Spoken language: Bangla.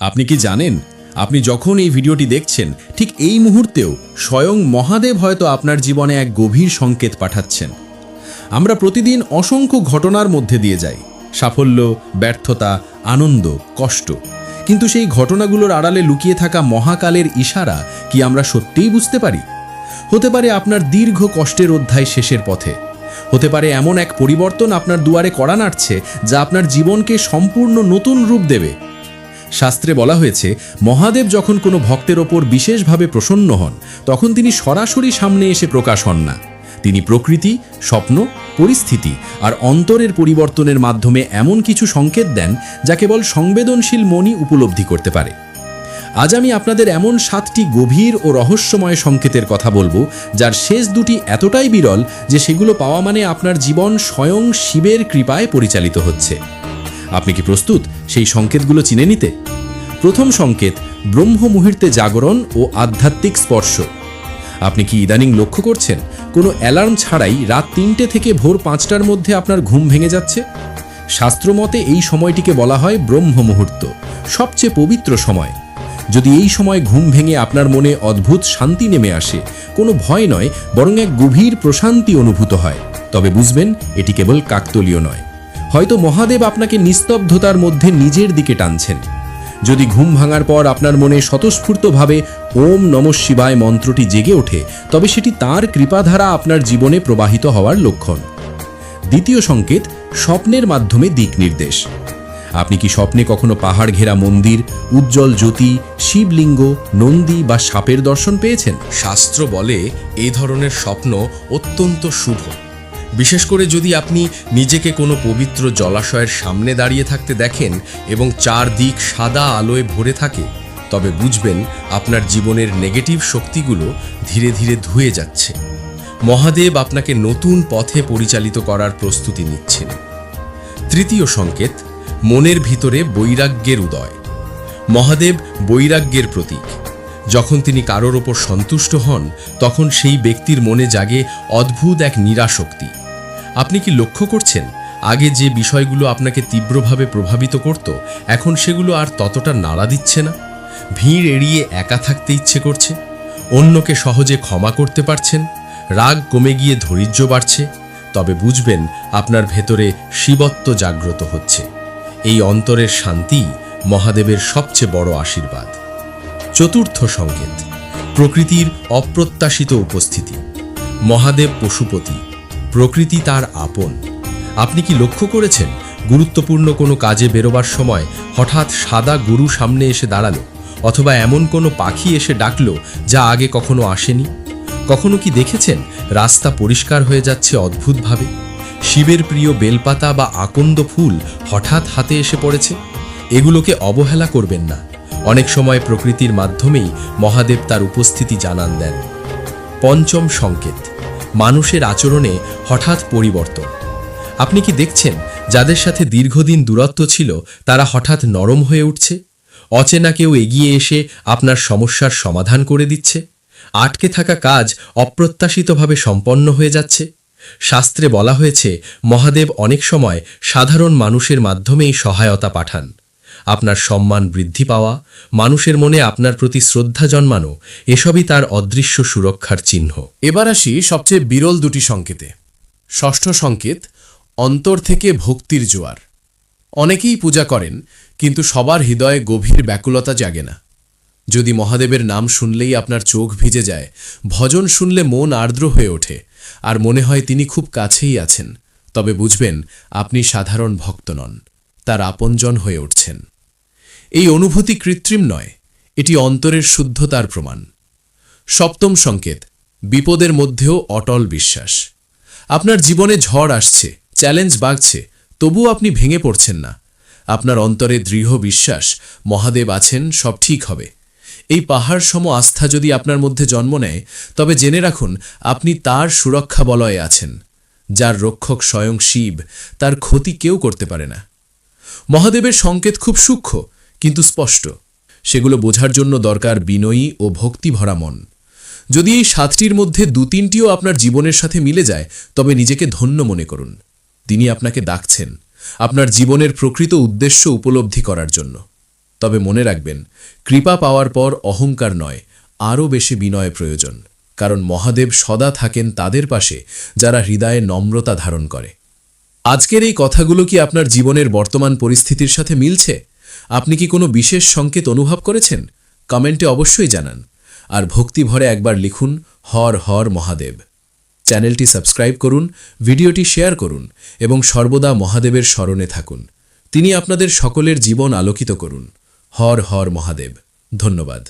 আপনি কি জানেন, আপনি যখন এই ভিডিওটি দেখছেন ঠিক এই মুহূর্তেও স্বয়ং মহাদেব হয়তো আপনার জীবনে এক গভীর সংকেত পাঠাচ্ছেন। আমরা প্রতিদিন অসংখ্য ঘটনার মধ্যে দিয়ে যাই, সাফল্য, ব্যর্থতা, আনন্দ, কষ্ট। কিন্তু সেই ঘটনাগুলোর আড়ালে লুকিয়ে থাকা মহাকালের ইশারা কি আমরা সত্যিই বুঝতে পারি? হতে পারে আপনার দীর্ঘ কষ্টের অধ্যায় শেষের পথে। হতে পারে এমন এক পরিবর্তন আপনার দুয়ারে কড়া নাড়ছে যা আপনার জীবনকে সম্পূর্ণ নতুন রূপ দেবে। শাস্ত্রে বলা হয়েছে, মহাদেব যখন কোনো ভক্তের ওপর বিশেষভাবে প্রসন্ন হন তখন তিনি সরাসরি সামনে এসে প্রকাশ হন না। তিনি প্রকৃতি, স্বপ্ন, পরিস্থিতি আর অন্তরের পরিবর্তনের মাধ্যমে এমন কিছু সংকেত দেন যা কেবল সংবেদনশীল মনই উপলব্ধি করতে পারে। আজ আমি আপনাদের এমন 7টি গভীর ও রহস্যময় সংকেতের কথা বলবো, যার শেষ দুটি এতটাই বিরল যে সেগুলো পাওয়া মানে আপনার জীবন স্বয়ং শিবের কৃপায় পরিচালিত হচ্ছে। আপনি কি প্রস্তুত সেই সংকেতগুলো চিনে নিতে? প্রথম সংকেত, ব্রহ্ম মুহূর্তে জাগরণ ও আধ্যাত্মিক স্পর্শ। আপনি কি ইদানিং লক্ষ্য করছেন কোনো অ্যালার্ম ছাড়াই রাত 3টে থেকে ভোর 5টার মধ্যে আপনার ঘুম ভেঙে যাচ্ছে? শাস্ত্রমতে এই সময়টিকে বলা হয় ব্রহ্ম মুহূর্ত, সবচেয়ে পবিত্র সময়। যদি এই সময় ঘুম ভেঙে আপনার মনে অদ্ভুত শান্তি নেমে আসে, কোনো ভয় নয় বরং এক গভীর প্রশান্তি অনুভূত হয়, তবে বুঝবেন এটি কেবল কাকতালীয় নয়। হয়তো মহাদেব আপনাকে নিস্তব্ধতার মধ্যে নিজের দিকে টানছেন। যদি ঘুম ভাঙার পর আপনার মনে স্বতঃস্ফূর্তভাবে ওম নমঃ শিবায় মন্ত্রটি জেগে ওঠে, তবে সেটি তাঁর কৃপাধারা আপনার জীবনে প্রবাহিত হওয়ার লক্ষণ। দ্বিতীয় সংকেত, স্বপ্নের মাধ্যমে দিক নির্দেশ। আপনি কি স্বপ্নে কখনো পাহাড় ঘেরা মন্দির, উজ্জ্বল জ্যোতি, শিবলিঙ্গ, নন্দী বা সাপের দর্শন পেয়েছেন? শাস্ত্র বলে এই ধরনের স্বপ্ন অত্যন্ত শুভ, বিশেষ করে যদি আপনি নিজেকে কোনো পবিত্র জলাশয়ের সামনে দাঁড়িয়ে থাকতে দেখেন এবং চারদিক সাদা আলোয় ভরে থাকে, তবে বুঝবেন আপনার জীবনের নেগেটিভ শক্তিগুলো ধীরে ধীরে ধুয়ে যাচ্ছে। মহাদেব আপনাকে নতুন পথে পরিচালিত করার প্রস্তুতি নিচ্ছেন। তৃতীয় সংকেত, মনের ভিতরে বৈরাগ্যের উদয়। মহাদেব বৈরাগ্যের প্রতীক। যখন তিনি কারোর ওপর সন্তুষ্ট হন তখন সেই ব্যক্তির মনে জাগে অদ্ভুত এক নিরাশক্তি। আপনি কি লক্ষ্য করছেন, আগে যে বিষয়গুলো আপনাকে তীব্রভাবে প্রভাবিত করত, এখন সেগুলো আর ততটা নাড়া দিচ্ছে না? ভিড় এড়িয়ে একা থাকতে ইচ্ছে করছে, অন্যকে সহজে ক্ষমা করতে পারছেন, রাগ কমে গিয়ে ধৈর্য বাড়ছে, তবে বুঝবেন আপনার ভেতরে শিবত্ব জাগ্রত হচ্ছে। এই অন্তরের শান্তি মহাদেবের সবচেয়ে বড় আশীর্বাদ। চতুর্থ সংকেত, প্রকৃতির অপ্রত্যাশিত উপস্থিতি। মহাদেব পশুপতি, প্রকৃতি তার আপন। আপনি কি লক্ষ্য করেছেন, গুরুত্বপূর্ণ কোনো কাজে বেরোবার সময় হঠাৎ সাদা গরু সামনে এসে দাঁড়ালো, অথবা এমন কোনো পাখি এসে ডাকলো যা আগে কখনো আসেনি? কখনো কি দেখেছেন রাস্তা পরিষ্কার হয়ে যাচ্ছে অদ্ভুতভাবে? শিবের প্রিয় বেলপাতা বা আকন্দ ফুল হঠাৎ হাতে এসে পড়েছে? এগুলোকে অবহেলা করবেন না। অনেক সময় প্রকৃতির মাধ্যমেই মহাদেব তার উপস্থিতি জানান দেন। পঞ্চম সংকেত, মানুষের আচরণে হঠাৎ পরিবর্তন। আপনি কি দেখছেন যাদের সাথে দীর্ঘদিন দূরত্ব ছিল তারা হঠাৎ নরম হয়ে উঠছে? অচেনা কেউ এগিয়ে এসে আপনার সমস্যার সমাধান করে দিচ্ছে? আটকে থাকা কাজ অপ্রত্যাশিতভাবে সম্পন্ন হয়ে যাচ্ছে? শাস্ত্রে বলা হয়েছে, মহাদেব অনেক সময় সাধারণ মানুষের মাধ্যমেই সহায়তা পাঠান। আপনার সম্মান বৃদ্ধি পাওয়া, মানুষের মনে আপনার প্রতি শ্রদ্ধা জন্মানো, এসবই তার অদৃশ্য সুরক্ষার চিহ্ন। এবার আসি সবচেয়ে বিরল দুটি সংকেতে। ষষ্ঠ সংকেত, অন্তর থেকে ভক্তির জোয়ার। অনেকেই পূজা করেন, কিন্তু সবার হৃদয়ে গভীর ব্যাকুলতা জাগে না। যদি মহাদেবের নাম শুনলেই আপনার চোখ ভিজে যায়, ভজন শুনলে মন আর্দ্র হয়ে ওঠে আর মনে হয় তিনি খুব কাছেই আছেন, তবে বুঝবেন আপনি সাধারণ ভক্ত নন, তার আপনজন হয়ে উঠছেন। এই অনুভূতি কৃত্রিম নয়, এটি অন্তরের শুদ্ধতার প্রমাণ। সপ্তম সংকেত, বিপদের মধ্যেও অটল বিশ্বাস। আপনার জীবনে ঝড় আসছে, চ্যালেঞ্জ বাড়ছে, তবুও আপনি ভেঙে পড়ছেন না। আপনার অন্তরে দৃঢ় বিশ্বাস, মহাদেব আছেন, সব ঠিক হবে। এই পাহাড় সম আস্থা যদি আপনার মধ্যে জন্ম নেয়, তবে জেনে রাখুন আপনি তার সুরক্ষা বলয়ে আছেন। যার রক্ষক স্বয়ং শিব, তার ক্ষতি কেউ করতে পারে না। মহাদেবের সংকেত খুব সূক্ষ্ম কিন্তু স্পষ্ট। সেগুলো বোঝার জন্য দরকার বিনয়ী ও ভক্তিভরা মন। যদি এই 7টির মধ্যে 2-3টিও আপনার জীবনের সাথে মিলে যায়, তবে নিজেকে ধন্য মনে করুন। তিনি আপনাকে ডাকছেন আপনার জীবনের প্রকৃত উদ্দেশ্য উপলব্ধি করার জন্য। তবে মনে রাখবেন, কৃপা পাওয়ার পর অহংকার নয়, আরও বেশি বিনয় প্রয়োজন, কারণ মহাদেব সদা থাকেন তাদের পাশে যারা হৃদয়ে নম্রতা ধারণ করে। আজকের এই কথাগুলো কি আপনার জীবনের বর্তমান পরিস্থিতির সাথে মিলছে? আপনি কি কোনো বিশেষ সংকেত অনুভব করেছেন? কমেন্টে অবশ্যই জানান। আর ভক্তি ভরে একবার লিখুন, হর হর মহাদেব। চ্যানেলটি সাবস্ক্রাইব করুন, ভিডিওটি শেয়ার করুন এবং সর্বদা মহাদেবের স্মরণে থাকুন। তিনি আপনাদের সকলের জীবন আলোকিত করুন। হর হর মহাদেব। ধন্যবাদ।